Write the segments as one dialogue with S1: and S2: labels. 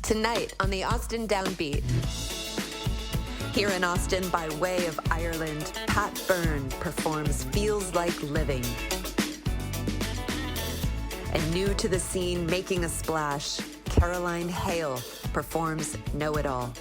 S1: Tonight on the Austin Downbeat. Here in Austin, by way of Ireland, Pat Byrne performs Feels Like Living. And new to the scene, making a splash, Hale performs Know It All.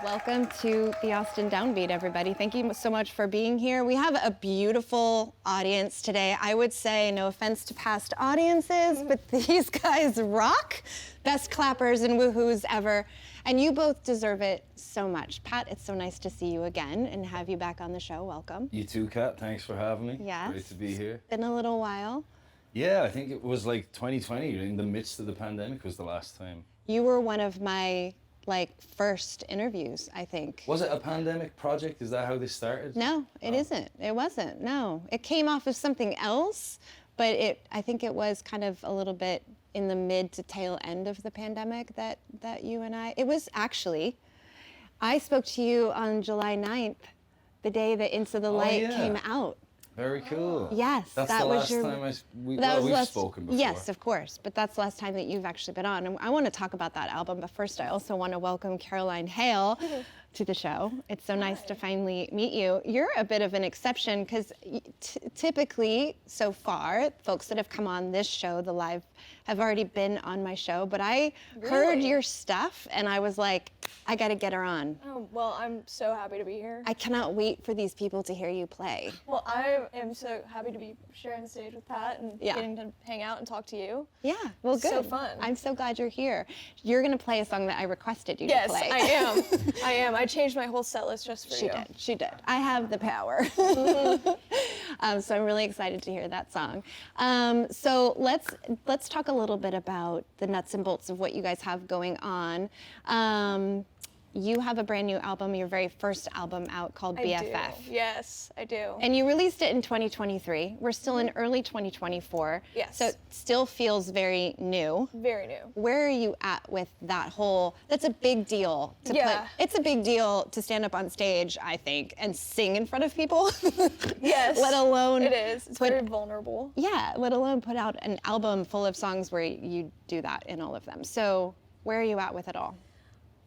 S2: Welcome to the Austin Downbeat, everybody. Thank you so much for being here. We have a beautiful audience today. I would say, no offense to past audiences, but these guys rock. Best clappers and woohoos ever. And you both deserve it so much. Pat, it's so nice to see you again and have you back on the show. Welcome.
S3: You too, Kat. Thanks for having me.
S2: Yes.
S3: Great to be here.
S2: It's been a little while.
S3: Yeah, I think it was like 2020, in the midst of the pandemic was the last time.
S2: You were one of my first interviews, I think.
S3: Was it a pandemic project? Is that how this started?
S2: No, it isn't. It wasn't, no. It came off of something else, but I think it was kind of a little bit in the mid to tail end of the pandemic that you and it was actually, I spoke to you on July 9th, the day that Into the Light came out.
S3: Very cool.
S2: Yes,
S3: that's
S2: that
S3: the
S2: was
S3: last time we've spoken before.
S2: Yes, of course, but that's the last time that you've actually been on. And I want to talk about that album, but first I also want to welcome Hale to the show. It's so nice to finally meet you. You're a bit of an exception because typically, so far, folks that have come on this show, the live, have already been on my show, but I heard your stuff and I was like, I gotta get her on.
S4: Oh, well, I'm so happy to be here.
S2: I cannot wait for these people to hear you play.
S4: Well, I am so happy to be sharing the stage with Pat and getting to hang out and talk to you.
S2: Yeah, well, good.
S4: So fun.
S2: I'm so glad you're here. You're gonna play a song that I requested you to play.
S4: Yes, I am. I am. I changed my whole set list just for you.
S2: She did. I have the power. So I'm really excited to hear that song. So let's talk a little bit about the nuts and bolts of what you guys have going on. You have a brand new album, your very first album out, called BFF.
S4: I do. Yes, I do.
S2: And you released it in 2023. We're still in early 2024.
S4: Yes.
S2: So it still feels very new.
S4: Very new.
S2: Where are you at with that whole, that's a big deal to put, it's a big deal to stand up on stage, I think, and sing in front of people.
S4: Yes.
S2: Let alone.
S4: It is. It's very vulnerable.
S2: Yeah, let alone put out an album full of songs where you do that in all of them. So where are you at with it all?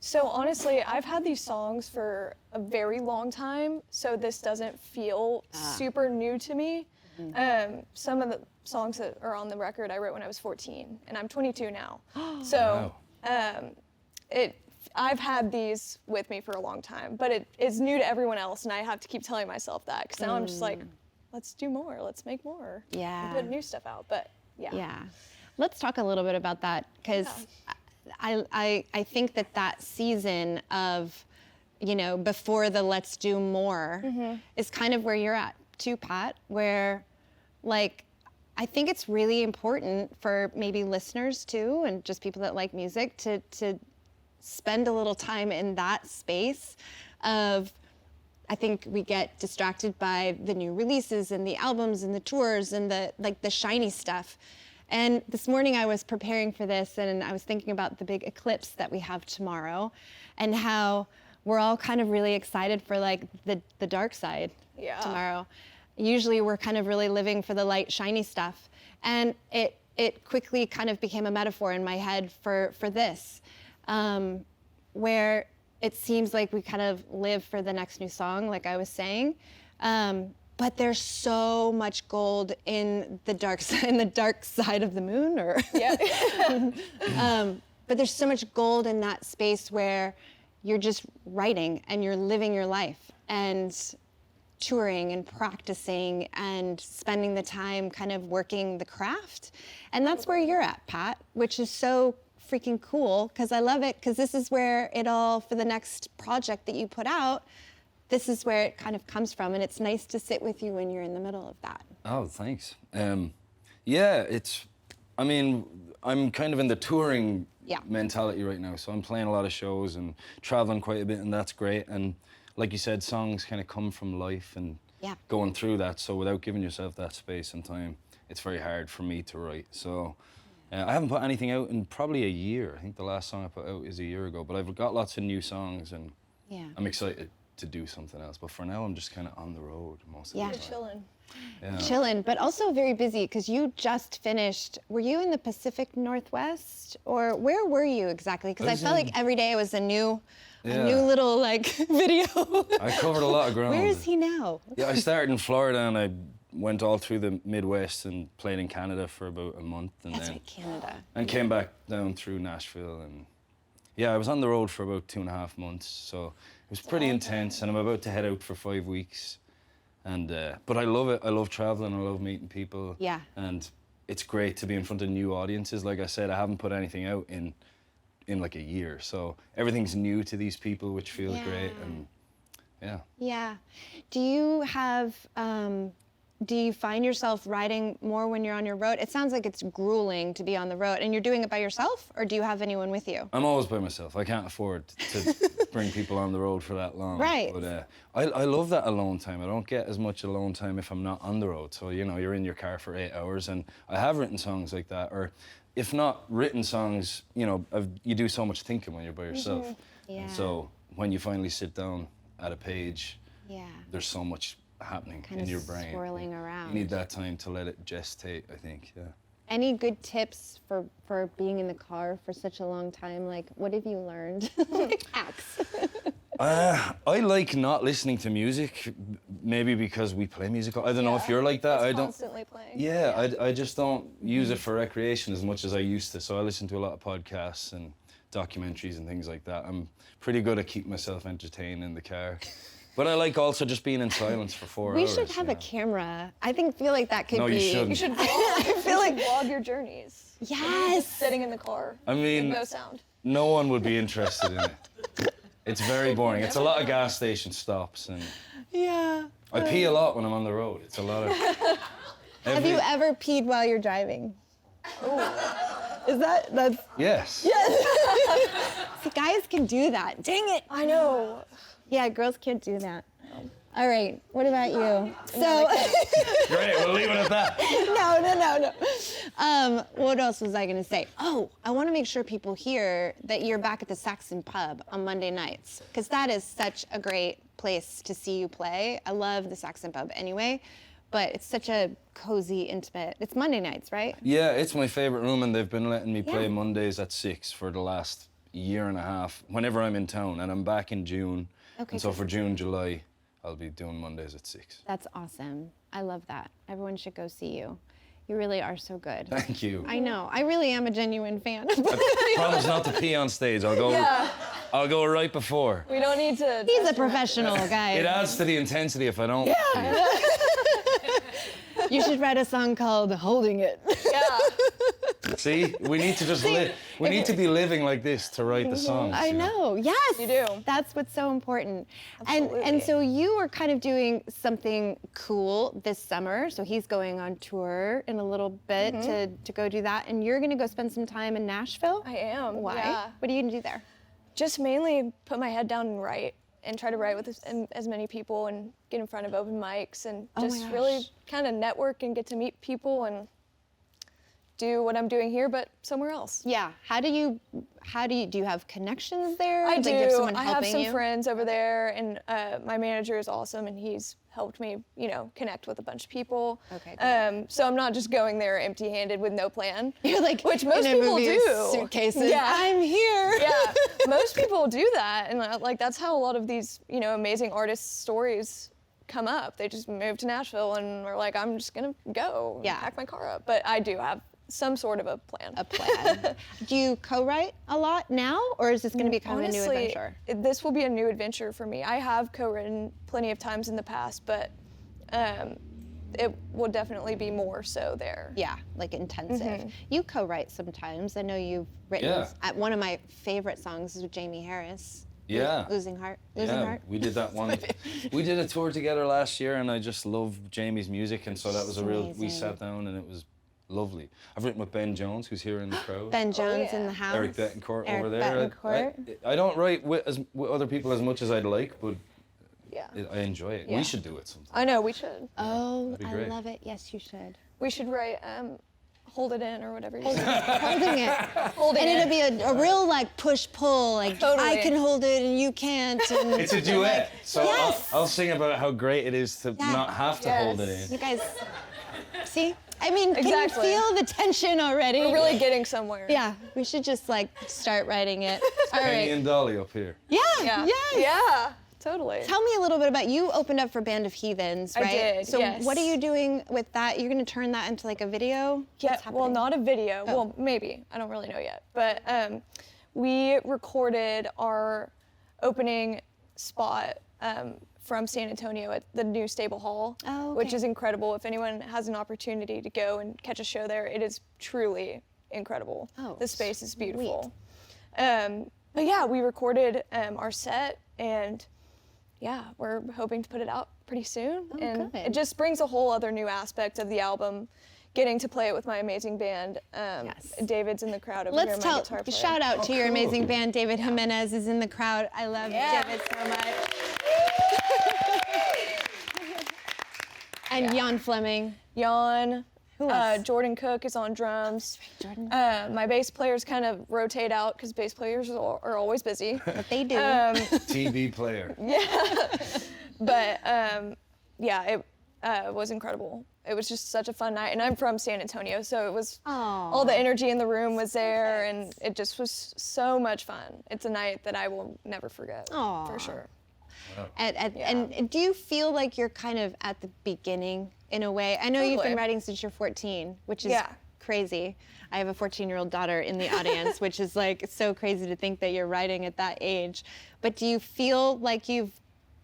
S4: So honestly, I've had these songs for a very long time, so this doesn't feel super new to me. Some of the songs that are on the record I wrote when I was 14, and I'm 22 now. So I've had these with me for a long time, but it is new to everyone else, and I have to keep telling myself that, because now I'm just like, let's do more, let's make more.
S2: Yeah.
S4: And put new stuff out, but yeah.
S2: Yeah. Let's talk a little bit about that, because I think that season of, before the let's do more is kind of where you're at too, Pat, where I think it's really important for maybe listeners too, and just people that like music to spend a little time in that space of, I think we get distracted by the new releases and the albums and the tours and the shiny stuff. And this morning I was preparing for this and I was thinking about the big eclipse that we have tomorrow and how we're all kind of really excited for the dark side tomorrow. Usually we're kind of really living for the light, shiny stuff. And it quickly kind of became a metaphor in my head for this, where it seems like we kind of live for the next new song, like I was saying. But there's so much gold in the dark side of the moon, or but there's so much gold in that space where you're just writing and you're living your life and touring and practicing and spending the time kind of working the craft. And that's where you're at, Pat, which is so freaking cool, because I love it, because this is where it all, for the next project that you put out, this is where it kind of comes from, and it's nice to sit with you when you're in the middle of that.
S3: Oh, thanks. I'm kind of in the touring mentality right now, so I'm playing a lot of shows and traveling quite a bit, and that's great. And like you said, songs kind of come from life and going through that, so without giving yourself that space and time, it's very hard for me to write. So I haven't put anything out in probably a year. I think the last song I put out is a year ago, but I've got lots of new songs, and I'm excited to do something else. But for now, I'm just kind of on the road most of the time.
S4: Chilling.
S3: Yeah.
S2: Chilling, but also very busy because you just finished. Were you in the Pacific Northwest, or where were you exactly? Because I felt like every day was a new little like video.
S3: I covered a lot of ground.
S2: Where is he now?
S3: Yeah, I started in Florida and I went all through the Midwest and played in Canada for about a month, and
S2: That's
S3: then
S2: right, Canada.
S3: and came back down through Nashville, and I was on the road for about 2.5 months, so it was pretty intense. And I'm about to head out for 5 weeks. And but I love it. I love traveling. I love meeting people.
S2: Yeah.
S3: And it's great to be in front of new audiences. Like I said, I haven't put anything out in like a year, so everything's new to these people, which feels great. And
S2: Yeah. Do you have? Do you find yourself writing more when you're on your road? It sounds like it's grueling to be on the road, and you're doing it by yourself, or do you have anyone with you?
S3: I'm always by myself. I can't afford to bring people on the road for that long.
S2: Right.
S3: But I love that alone time. I don't get as much alone time if I'm not on the road. So, you're in your car for 8 hours, and I have written songs like that. Or if not written songs, you do so much thinking when you're by yourself.
S2: Yeah.
S3: And so when you finally sit down at a page,
S2: Yeah.
S3: there's so much happening
S2: Kind
S3: in
S2: of
S3: your brain.
S2: swirling around.
S3: You need that time to let it gestate, I think, yeah.
S2: Any good tips for being in the car for such a long time? Like, what have you learned? Like hacks.
S3: I like not listening to music, maybe because we play music. I don't know if you're like that.
S4: It's
S3: I don't.
S4: constantly playing.
S3: Yeah, I just don't use it for recreation as much as I used to. So I listen to a lot of podcasts and documentaries and things like that. I'm pretty good at keeping myself entertained in the car. But I like also just being in silence for 4 hours.
S2: We should have a camera. I feel like that could
S3: No,
S2: be.
S3: you shouldn't.
S4: You should vlog.
S2: I feel like
S4: vlog your journeys.
S2: yes.
S4: Sitting in the car.
S3: I mean,
S4: with no sound.
S3: no one would be interested in it. It's very boring. It's a lot of gas station stops, and
S2: Yeah.
S3: I pee a lot when I'm on the road. It's a lot of.
S2: Have you ever peed while you're driving? Oh. Is that's
S3: Yes.
S2: See, guys can do that. Dang it.
S4: I know.
S2: Yeah, girls can't do that. All right, what about you? So,
S3: Great, we'll leave it at that.
S2: no. What else was I gonna say? Oh, I wanna make sure people hear that you're back at the Saxon Pub on Monday nights, because that is such a great place to see you play. I love the Saxon Pub anyway, but it's such a cozy, intimate, it's Monday nights, right?
S3: Yeah, it's my favorite room, and they've been letting me play
S2: Yeah.
S3: Mondays at 6 for the last year and a half, whenever I'm in town, and I'm back in June.
S2: Okay,
S3: And so
S2: good.
S3: for June, July, I'll be doing Mondays at 6.
S2: That's awesome. I love that. Everyone should go see you. You really are so good.
S3: Thank you.
S2: I know. I really am a genuine fan.
S3: Promise not to pee on stage. I'll go right before.
S4: We don't need to.
S2: He's a professional, guys.
S3: It adds to the intensity if I don't pee.
S2: You should write a song called "Holding It."
S4: Yeah.
S3: See, we need to just live. We need to be living like this to write the songs.
S2: I know. Yes.
S4: You do.
S2: That's what's so important.
S4: Absolutely.
S2: And so you were kind of doing something cool this summer. So he's going on tour in a little bit to go do that, and you're gonna go spend some time in Nashville.
S4: I am.
S2: Why?
S4: Yeah.
S2: What are you gonna do there?
S4: Just mainly put my head down and write, and try to write with as many people and get in front of open mics, and
S2: Oh my
S4: just
S2: gosh.
S4: really kind of network and get to meet people and do what I'm doing here, but somewhere else.
S2: Yeah. Do you have connections there?
S4: I
S2: Like,
S4: do.
S2: you have someone
S4: I have
S2: helping
S4: some
S2: you?
S4: friends over there, and my manager is awesome, and he's helped me, connect with a bunch of people.
S2: Okay, good.
S4: So I'm not just going there empty-handed with no plan.
S2: You're like,
S4: which most
S2: in a
S4: people
S2: movie with
S4: do.
S2: suitcases.
S4: Yeah.
S2: I'm here.
S4: Yeah, most people do that, and like that's how a lot of these, amazing artists' stories come up. They just move to Nashville and are like, I'm just gonna go, and
S2: Yeah.
S4: pack my car up. But I do have some sort of a plan.
S2: A plan. Do you co-write a lot now, or is this going to be kind of a new
S4: Honestly,
S2: adventure?
S4: This will be a new adventure for me. I have co-written plenty of times in the past, but it will definitely be more so there.
S2: Yeah, like intensive. You co-write sometimes. I know you've written
S3: Yeah.
S2: one of my favorite songs is with Jamie Harris.
S3: Yeah.
S2: Losing Heart.
S3: We did that one. We did a tour together last year, and I just love Jamie's music, and so that was a real. We
S2: Amazing.
S3: sat down, and it was lovely. I've written with Ben Jones, who's here in the crowd.
S2: Ben Jones
S4: yeah.
S2: in the house.
S3: Eric Betancourt
S2: Eric
S3: over there.
S2: Betancourt.
S3: I don't write with other people as much as I'd like, but
S4: Yeah.
S3: I enjoy it.
S2: Yeah.
S3: We should do it sometime.
S4: I know, we should.
S2: Oh,
S3: That'd be
S2: I
S3: great.
S2: love it. Yes, you should.
S4: We should write hold it in or whatever you say.
S2: Holding it.
S4: Holding
S2: And
S4: it.
S2: it'll be a real like push-pull, like
S4: Totally.
S2: I can hold it and you can't. And
S3: It's a duet, so
S2: Yes.
S3: I'll sing about how great it is to not have to hold it in.
S2: you guys, see? I mean,
S4: Exactly.
S2: can you feel the tension already?
S4: We're really getting somewhere.
S2: Yeah, we should just like start writing it. All
S3: Penny
S2: right.
S3: and Dolly up here.
S2: Yeah,
S4: Yeah.
S2: yes.
S4: Yeah. Totally.
S2: Tell me a little bit about, you opened up for Band of Heathens,
S4: I
S2: right?
S4: did,
S2: So
S4: yes.
S2: what are you doing with that? You're gonna turn that into like a video?
S4: Yeah,
S2: What's
S4: well,
S2: happening?
S4: not a video.
S2: Oh.
S4: Well, maybe. I don't really know yet. But we recorded our opening spot from San Antonio at the new Stable Hall,
S2: Oh,
S4: which
S2: okay.
S4: is incredible. If anyone has an opportunity to go and catch a show there, it is truly incredible.
S2: Oh,
S4: the space is beautiful. But yeah, we recorded our set, and yeah, we're hoping to put it out pretty soon. And
S2: good.
S4: it just brings a whole other new aspect of the album, getting to play it with my amazing band.
S2: Yes.
S4: David's in the crowd over
S2: Let's
S4: here, my
S2: tell,
S4: guitar player.
S2: shout out to your
S3: cool.
S2: amazing band. David Jimenez is in the crowd. I love
S4: Yeah.
S2: David so much. And Jan Fleming.
S4: Jan,
S2: Who else?
S4: Jordan Cook is on drums.
S2: Jordan.
S4: My bass players kind of rotate out because bass players are always busy.
S2: What they do.
S3: TV player.
S4: But yeah, it was incredible. It was just such a fun night, and I'm from San Antonio, so it was all the energy in the room was there, and it just was so much fun. It's a night that I will never forget,
S2: Aw.
S4: for sure.
S2: And do you feel like you're kind of at the beginning in a way? I know you've been
S4: Totally.
S2: writing since you're 14, which is
S4: Yeah.
S2: crazy. I have a 14-year-old daughter in the audience, which is like so crazy to think that you're writing at that age. But do you feel like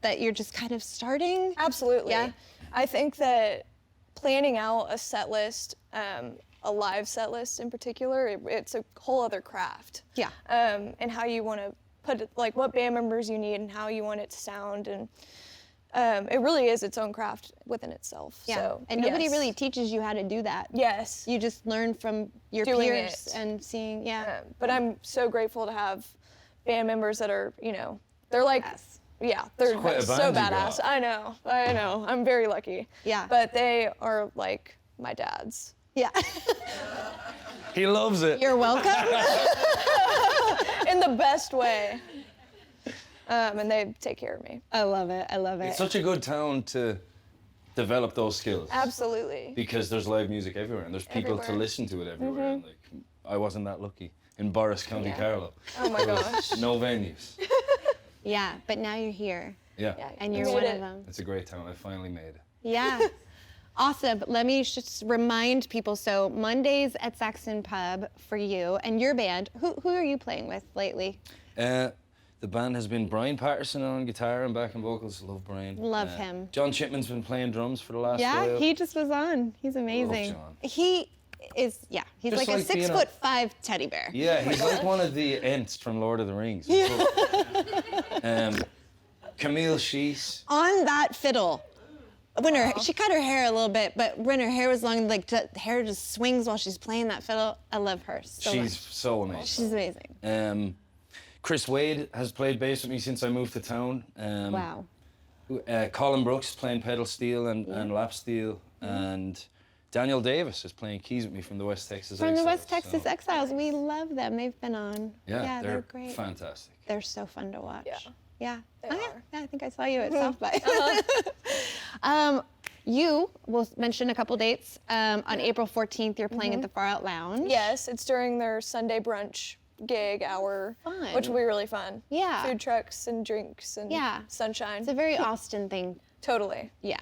S2: that you're just kind of starting?
S4: Absolutely.
S2: Yeah.
S4: I think that planning out a set list, a live set list in particular, it's a whole other craft.
S2: Yeah.
S4: And how you want to put it, like what band members you need and how you want it to sound, and it really is its own craft within itself.
S2: Yeah.
S4: So,
S2: And nobody
S4: yes.
S2: really teaches you how to do that.
S4: Yes.
S2: You just learn from your
S4: Doing
S2: peers
S4: it.
S2: and seeing,
S4: But I'm so grateful to have band members that are, they're like,
S2: Yes.
S4: yeah, they're
S3: quite a
S4: so
S3: band you
S4: badass.
S3: got.
S4: I know. I'm very lucky.
S2: Yeah.
S4: But they are like my dads.
S2: Yeah.
S3: He loves it.
S2: You're welcome.
S4: In the best way. And they take care of me.
S2: I love it. I love it.
S3: It's such a good town to develop those skills.
S4: Absolutely.
S3: Because there's live music everywhere and there's people to
S4: Everywhere.
S3: listen to it everywhere. And, like, I wasn't that lucky in Boris, County Carlow.
S4: Oh my gosh.
S3: No venues.
S2: Yeah, but now you're here,
S3: Yeah.
S2: and
S4: You
S2: you're
S4: made
S2: one
S4: it.
S2: of them.
S3: It's a great town. I finally made it.
S2: Yeah. Awesome. Let me just remind people, so Mondays at Saxon Pub for you and your band. Who are you playing with lately?
S3: The band has been Brian Patterson on guitar and backing vocals. Love Brian.
S2: Love him.
S3: John Chipman's been playing drums for the last
S2: Yeah,
S3: while.
S2: he just was on. He's amazing.
S3: John.
S2: He is, yeah, he's
S3: Just
S2: like a
S3: like being a-
S2: 6'5" teddy bear.
S3: Yeah, he's like one of the Ents from Lord of the Rings. Camille Shees.
S2: On that fiddle. When she cut her hair a little bit, but when her hair was long, like the hair just swings while she's playing that fiddle. I love her so
S3: She's
S2: much.
S3: so amazing.
S2: She's amazing.
S3: Chris Wade has played bass with me since I moved to town.
S2: Wow.
S3: Colin Brooks playing pedal steel and lap steel, and Daniel Davis is playing keys with me from the West Texas
S2: From the
S3: Exiles,
S2: West Texas
S3: so,
S2: Exiles, we love them. They've been on.
S3: Yeah,
S2: they're great.
S3: fantastic.
S2: They're so fun to watch.
S4: Yeah.
S2: Yeah.
S4: They
S2: Oh,
S4: are.
S2: yeah, I think I saw you at South by. You will mention a couple dates. On April 14th, you're playing at the Far Out Lounge.
S4: Yes, it's during their Sunday brunch gig hour,
S2: Fun.
S4: which will be really fun.
S2: Yeah.
S4: Food trucks and drinks and
S2: Yeah.
S4: sunshine.
S2: It's a very Austin thing.
S4: Totally.
S2: Yeah.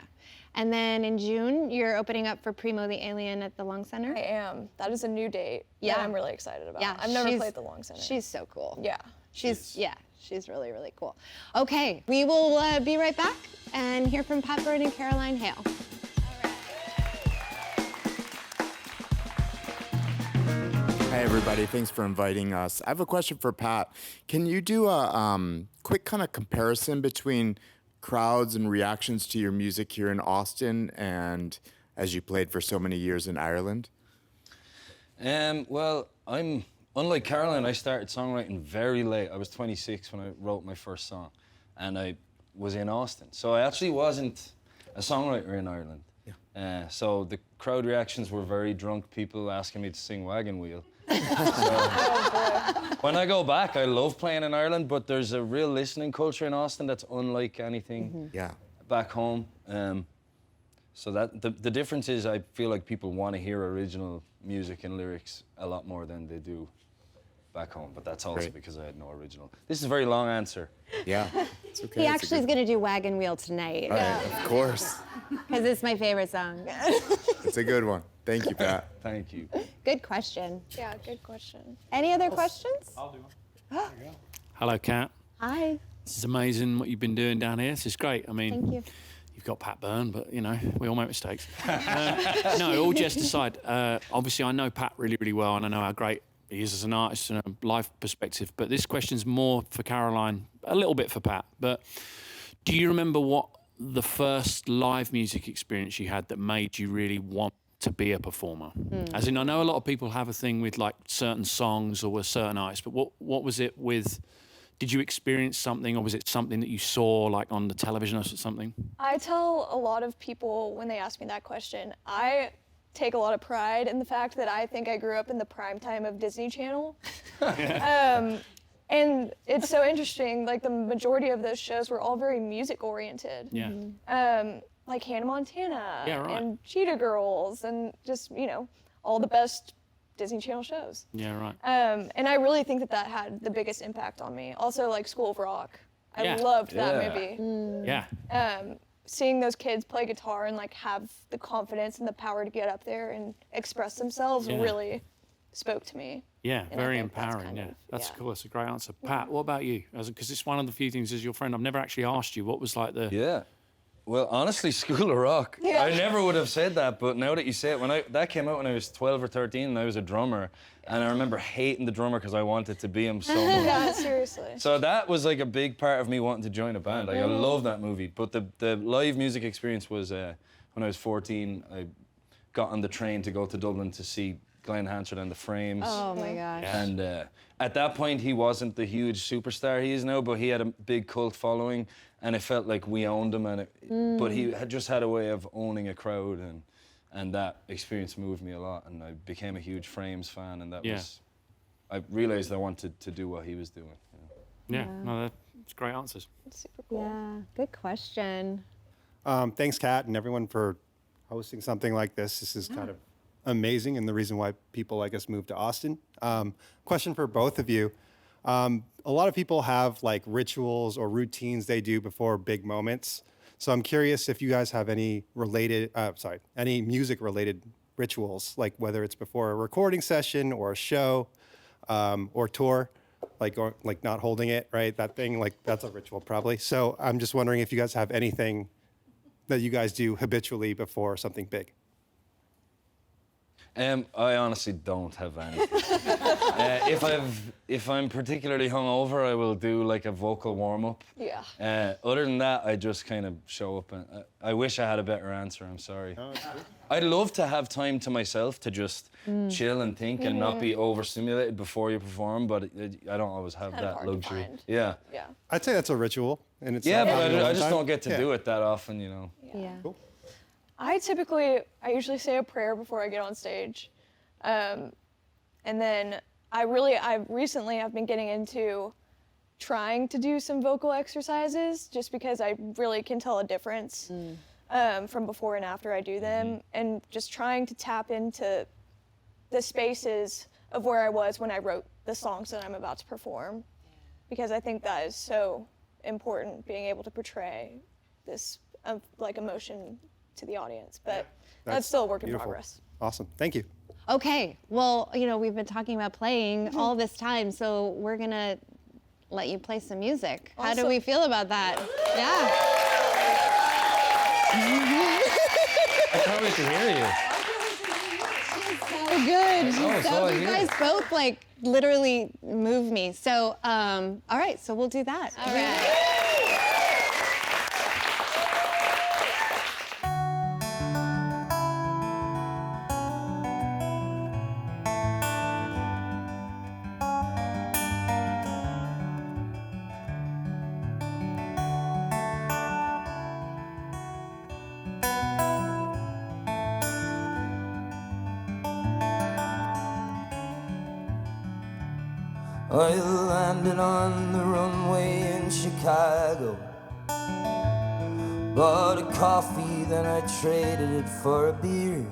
S2: And then in June, you're opening up for Primo the Alien at the Long Center.
S4: I am. That is a new date
S2: Yeah.
S4: that I'm really excited about.
S2: Yeah,
S4: I've never
S2: she's-
S4: played the Long Center.
S2: She's so cool.
S4: Yeah.
S2: She's really, really cool. Okay, we will be right back and hear from Pat Byrne and Caroline Hale.
S5: Hey everybody, thanks for inviting us. I have a question for Pat. Can you do a quick kind of comparison between crowds and reactions to your music here in Austin and as you played for so many years in Ireland?
S3: Well, I'm unlike Caroline. I started songwriting very late. I was 26 when I wrote my first song, and I was in Austin. So I actually wasn't a songwriter in Ireland. So the crowd reactions were very drunk people asking me to sing Wagon Wheel. When I go back, I love playing in Ireland, but there's a real listening culture in Austin that's unlike anything back home. So that the difference is I feel like people want to hear original music and lyrics a lot more than they do back home, but that's also because I had no original. This is a very long answer.
S5: Yeah, it's okay.
S2: He actually is going to do Wagon Wheel tonight.
S5: Right, of course.
S2: Because it's my favorite song.
S5: It's a good one. Thank you, Pat.
S3: Thank you.
S2: Good question.
S4: Yeah, good question.
S2: Any other questions?
S6: I'll do one. Hello, Kat.
S2: Hi.
S6: This is amazing what you've been doing down here. This is great. I mean,
S2: Thank you.
S6: you've got Pat Byrne, but, you know, we all make mistakes. No, all jest aside, obviously I know Pat really, really well, and I know how great he is as an artist and a life perspective, but this question's more for Caroline, a little bit for Pat. But do you remember what the first live music experience you had that made you really want to be a performer? As in, I know a lot of people have a thing with like certain songs or with certain artists, but what was it with, did you experience something, or was it something that you saw like on the television or something?
S4: I tell a lot of people when they ask me that question, I take a lot of pride in the fact that I think I grew up in the prime time of Disney Channel. And it's so interesting, like the majority of those shows were all very music oriented.
S6: Yeah.
S4: Like Hannah Montana
S6: Yeah, right.
S4: and Cheetah Girls and just, you know, all the best Disney Channel shows.
S6: Yeah, right.
S4: And I really think that that had the biggest impact on me. Also like School of Rock. I
S6: Yeah.
S4: loved that
S3: Yeah.
S4: movie.
S6: Yeah.
S4: Seeing those kids play guitar and like have the confidence and the power to get up there and express themselves
S6: Yeah.
S4: really spoke to me.
S6: Yeah,
S4: And I
S6: very
S4: think that's
S6: empowering.
S4: kind
S6: Yeah,
S4: of-
S6: that's
S4: yeah.
S6: cool. That's a great answer. Pat, what about you? Because it's one of the few things as your friend I've never actually asked you. What was like the?
S3: Yeah. Well, honestly, School of Rock.
S4: Yeah.
S3: I never would have said that, but now that you say it, that came out when I was 12 or 13, and I was a drummer, and I remember hating the drummer because I wanted to be him so much.
S4: Yeah, seriously.
S3: So that was like a big part of me wanting to join a band. Like I love that movie, but the live music experience was when I was 14. I got on the train to go to Dublin to see Glenn Hansard and the Frames.
S2: Oh my gosh.
S3: And at that point, he wasn't the huge superstar he is now, but he had a big cult following, and it felt like we owned him. But he had just had a way of owning a crowd, and that experience moved me a lot. And I became a huge Frames fan, and that was. I realized I wanted to do what he was doing. You know?
S6: Yeah, no, that's great answers.
S4: It's super cool.
S2: Yeah, good question.
S7: Thanks, Kat, and everyone for hosting something like this. This is kind of amazing, and the reason why people like us moved to Austin. Question for both of you. A lot of people have like rituals or routines they do before big moments. So I'm curious if you guys have any any music-related rituals, like whether it's before a recording session or a show or tour, like not holding it, right? That thing, like that's a ritual probably. So I'm just wondering if you guys have anything that you guys do habitually before something big.
S3: I honestly don't have anything. If I'm particularly hungover, I will do like a vocal warm-up.
S4: Yeah.
S3: Other than that, I just kind of show up. And I wish I had a better answer. I'm sorry. I'd love to have time to myself to just chill and think and not be overstimulated before you perform, but I don't always have
S4: kind of
S3: that
S4: hard to
S3: luxury.
S4: find.
S3: Yeah.
S4: Yeah.
S7: I'd say that's a ritual, and it's
S3: Yeah,
S7: not
S3: but
S7: happening all
S3: I
S7: the
S3: just
S7: time.
S3: don't get to
S7: Yeah.
S3: do it that often, you know.
S2: Yeah.
S7: Cool.
S4: I usually say a prayer before I get on stage. And then I recently have been getting into trying to do some vocal exercises just because I really can tell a difference from before and after I do them, and just trying to tap into the spaces of where I was when I wrote the songs that I'm about to perform, because I think that is so important, being able to portray this like emotion to the audience, but that's still a work in
S7: beautiful.
S4: progress.
S7: Awesome. Thank you.
S2: Okay, well, you know, we've been talking about playing all this time, so we're gonna let you play some music. How do
S4: Awesome.
S2: we feel about that? Yeah.
S3: I can't wait to hear you.
S2: So good.
S3: Oh, so I
S2: you
S3: hear.
S2: guys both like literally move me. So, all right, so we'll do that. All right.
S8: I landed on the runway in Chicago, bought a coffee, then I traded it for a beer.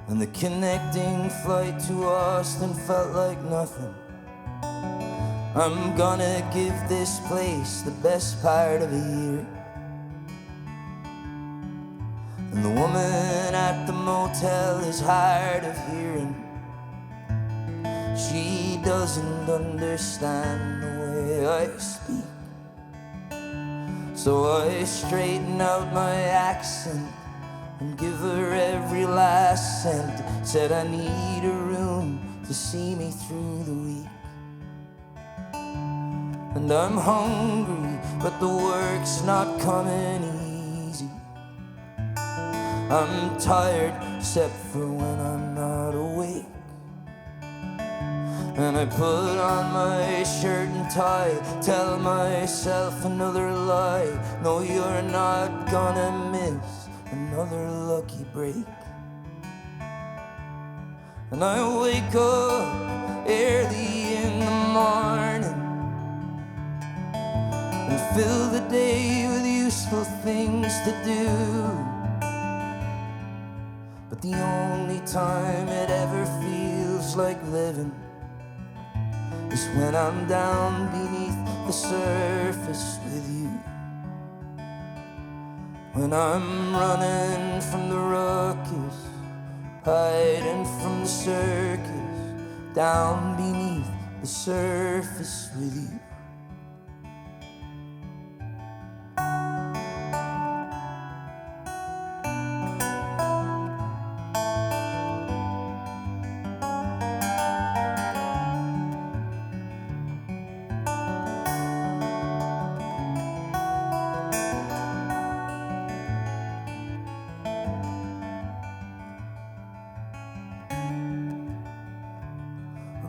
S8: And the connecting flight to Austin felt like nothing. I'm gonna give this place the best part of a year. And the woman at the motel is hard of hearing. She doesn't understand the way I speak. So I straighten out my accent and give her every last cent. Said I need a room to see me through the week. And I'm hungry, but the work's not coming easy. I'm tired, except for when I'm not awake. And I put on my shirt and tie, tell myself another lie. No, you're not gonna miss another lucky break. And I wake up early in the morning and fill the day with useful things to do. But the only time it ever feels like living is when I'm down beneath the surface with you. When I'm running from the ruckus, hiding from the circus, down beneath the surface with you.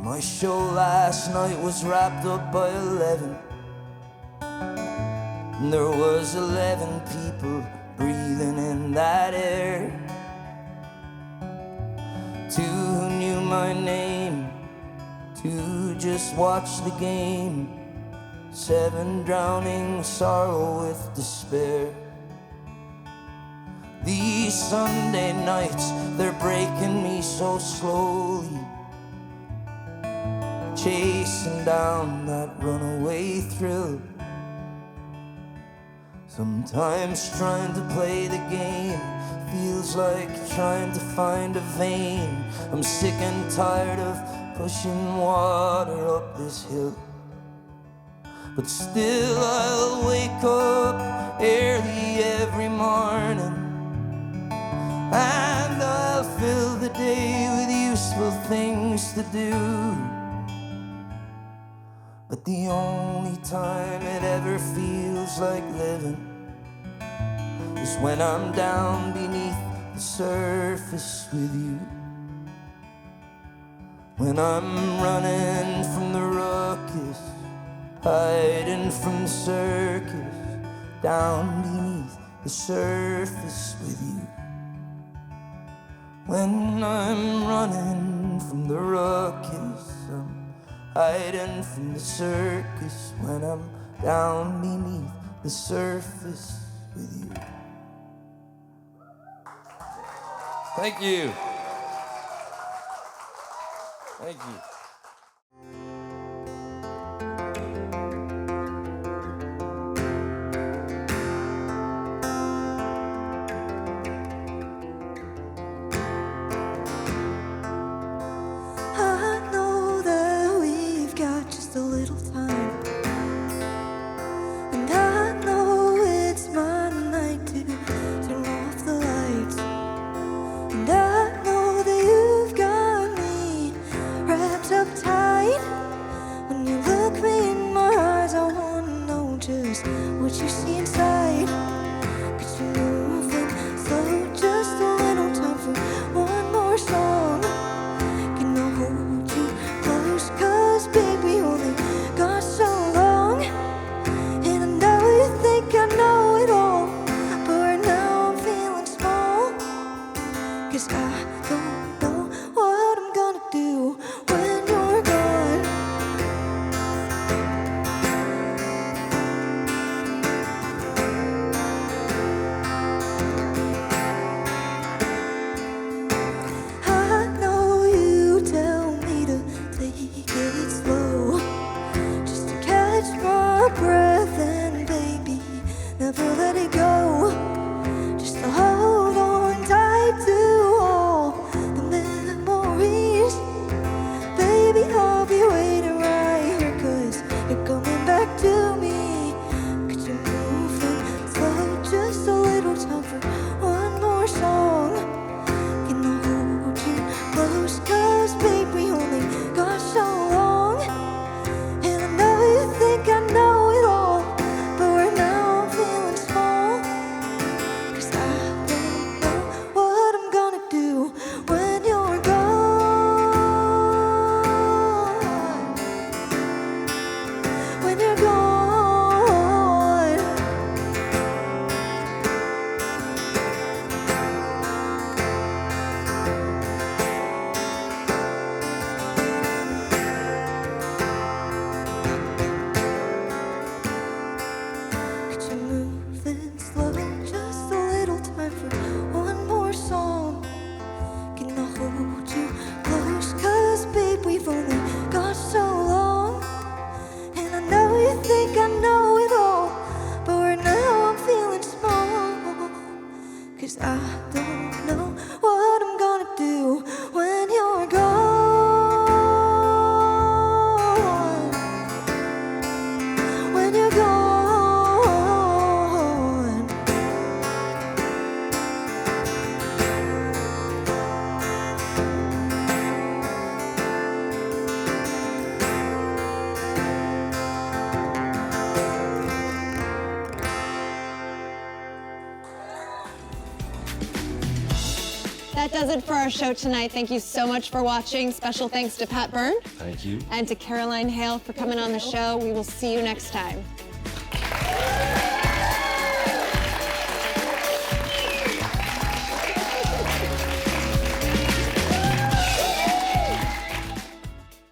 S8: My show last night was wrapped up by 11. And there was 11 people breathing in that air. 2 who knew my name, 2 just watched the game, 7 drowning sorrow with despair. These Sunday nights, they're breaking me so slowly, chasing down that runaway thrill. Sometimes trying to play the game feels like trying to find a vein. I'm sick and tired of pushing water up this hill. But still I'll wake up early every morning, and I'll fill the day with useful things to do. But the only time it ever feels like living is when I'm down beneath the surface with you. When I'm running from the ruckus, hiding from the circus, down beneath the surface with you. When I'm running from the ruckus, I'm hiding from the circus. When I'm down beneath the surface with you. Thank you. Thank you.
S9: Wrapped hold you close, 'cause babe, we've only got so long. And I know you think I know it all, but right now I'm feeling small. 'Cause I don't know what I'm gonna do when you're gone. When you're gone.
S2: That does it for our show tonight. Thank you so much for watching. Special thanks to Pat Byrne.
S3: Thank you.
S2: And to Caroline Hale for coming on the show. We will see you next time.